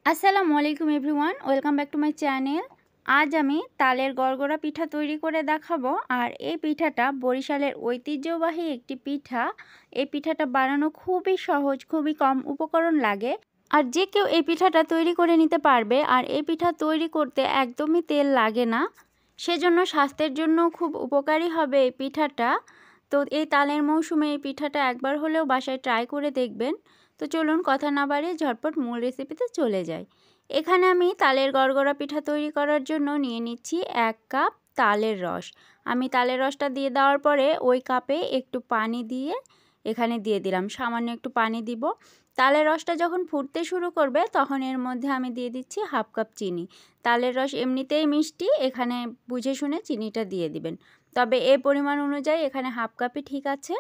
আসসালামু আলাইকুম everyone, welcome back to my channel. আজ আমি তালের গড়গড়া পিঠা তৈরি করে দেখাবো। আর এই পিঠাটা বরিশালের ঐতিহ্যবাহী একটি পিঠা। এই পিঠাটা বানানো খুবই সহজ, খুবই কম উপকরণ লাগে, আর যে কেউ এই পিঠাটা তৈরি করে নিতে পারবে। আর এই পিঠা তৈরি করতে একদমই তেল লাগে না, সেজন্য স্বাস্থ্যের জন্য খুব উপকারী হবে এই পিঠাটা। তো এই তালের মৌসুমে এই পিঠাটা একবার হলেও বাসায় ট্রাই করে দেখবেন। তো চলুন কথা না বাড়িয়ে ঝটপট মূল রেসিপিতে চলে যাই। এখানে আমি তালের গড়গড়া পিঠা তৈরি করার জন্য নিয়ে নিচ্ছি 1 কাপ তালের রস। আমি তালের রসটা দিয়ে দেওয়ার পরে ওই কাপে একটু পানি দিয়ে এখানে দিয়ে দিলাম, সামান্য একটু পানি দিব। তালের রসটা যখন ফুটতে শুরু করবে তখন এর মধ্যে আমি দিয়ে দিচ্ছি 1/2 কাপ চিনি। তালের রস এমনিতেই মিষ্টি, এখানে বুঝে শুনে চিনিটা দিয়ে দিবেন। তবে এই পরিমাণ অনুযায়ী এখানে 1/2 কাপই ঠিক আছে।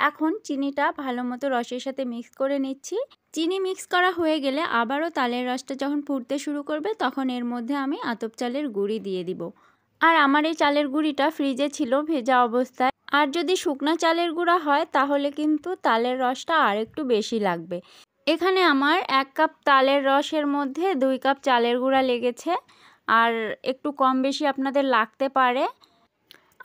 এখন চিনিটা ভালো মতো রসের সাথে মিক্স করে নিচ্ছি। চিনি মিক্স করা হয়ে গেলে আবারও তালের রসটা যখন ফুটতে শুরু করবে তখন এর মধ্যে আমি আতপ চালের গুঁড়ি দিয়ে দিব। আর আমার এই চালের গুঁড়িটা ফ্রিজে ছিল ভেজা অবস্থায়। আর যদি শুকনো চালের গুঁড়া হয় তাহলে কিন্তু তালের রসটা আর একটু বেশি লাগবে। এখানে আমার 1 কাপ তালের রসের মধ্যে 2 কাপ চালের গুঁড়া লেগেছে, আর একটু কম বেশি আপনাদের লাগতে পারে।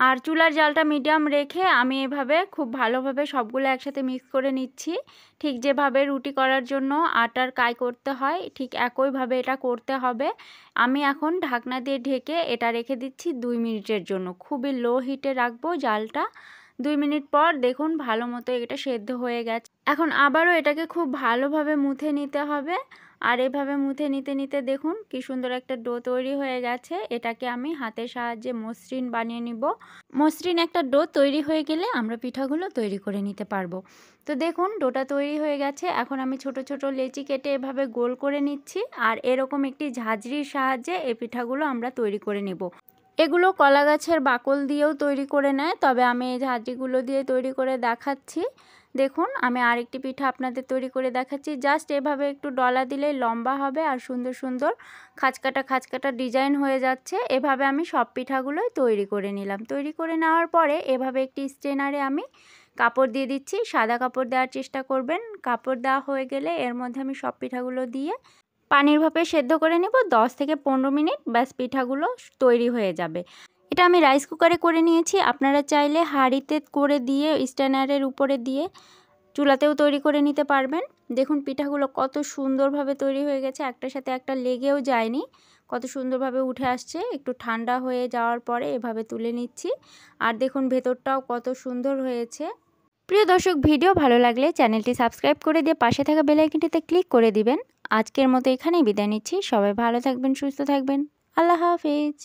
আর চুলার জালটা মিডিয়াম রেখে আমি এভাবে খুব ভালোভাবে সবগুলো একসাথে মিক্স করে নিচ্ছি। ঠিক যেভাবে রুটি করার জন্য আটার কাই করতে হয় ঠিক একইভাবে এটা করতে হবে। আমি এখন ঢাকনা দিয়ে ঢেকে এটা রেখে দিচ্ছি 2 মিনিটের জন্য। খুবই লো হিটে রাখবো জালটা। 2 মিনিট পর দেখুন ভালো মতো এটা সেদ্ধ হয়ে গেছে। এখন আবারও এটাকে খুব ভালোভাবে মুথে নিতে হবে। আর এভাবে মুথে নিতে নিতে দেখুন কি সুন্দর একটা ডো তৈরি হয়ে গেছে। এটাকে আমি হাতের সাহায্যে মসৃণ বানিয়ে নিব। মসৃণ একটা ডো তৈরি হয়ে গেলে আমরা পিঠাগুলো তৈরি করে নিতে পারবো। তো দেখুন ডোটা তৈরি হয়ে গেছে। এখন আমি ছোট ছোট লেচি কেটে এভাবে গোল করে নিচ্ছি। আর এরকম একটি ঝাঁঝরির সাহায্যে এই পিঠাগুলো আমরা তৈরি করে নেব। এগুলো কলা গাছের বাকল দিয়েও তৈরি করে নেয়, তবে আমি এই ঝাঁঝরিগুলো দিয়ে তৈরি করে দেখাচ্ছি। দেখুন আমি আরেকটি পিঠা আপনাদের তৈরি করে দেখাচ্ছি। জাস্ট এভাবে একটু ডলা দিলেই লম্বা হবে আর সুন্দর সুন্দর খাঁচকাটা ডিজাইন হয়ে যাচ্ছে। এভাবে আমি সব পিঠাগুলোই তৈরি করে নিলাম। তৈরি করে নেওয়ার পরে এভাবে একটি স্ট্রেনারে আমি কাপড় দিয়ে দিচ্ছি। সাদা কাপড় দেওয়ার চেষ্টা করবেন। কাপড় দেওয়া হয়ে গেলে এর মধ্যে আমি সব পিঠাগুলো দিয়ে পানির ভাপে সেদ্ধ করে নেব 10 থেকে 15 মিনিট। ব্যাস পিঠাগুলো তৈরি হয়ে যাবে। এটা আমি রাইস কুকারে করে নিয়েছি। আপনারা চাইলে হাঁড়িতে করে দিয়ে স্ট্যান্ডারের উপরে দিয়ে চুলাতেও তৈরি করে নিতে পারবেন। দেখুন পিঠাগুলো কত সুন্দরভাবে তৈরি হয়ে গেছে, একটার সাথে একটা লেগেও যায়নি, কত সুন্দরভাবে উঠে আসছে। একটু ঠান্ডা হয়ে যাওয়ার পরে এভাবে তুলে নিচ্ছি। আর দেখুন ভেতরটাও কত সুন্দর হয়েছে। প্রিয় দর্শক, ভিডিও ভালো লাগলে চ্যানেলটি সাবস্ক্রাইব করে দিয়ে পাশে থাকা বেল আইকনটিতে ক্লিক করে দিবেন। আজকের মতো এখানেই বিদায় নিচ্ছি। সবাই ভালো থাকবেন, সুস্থ থাকবেন। আল্লাহ হাফেজ।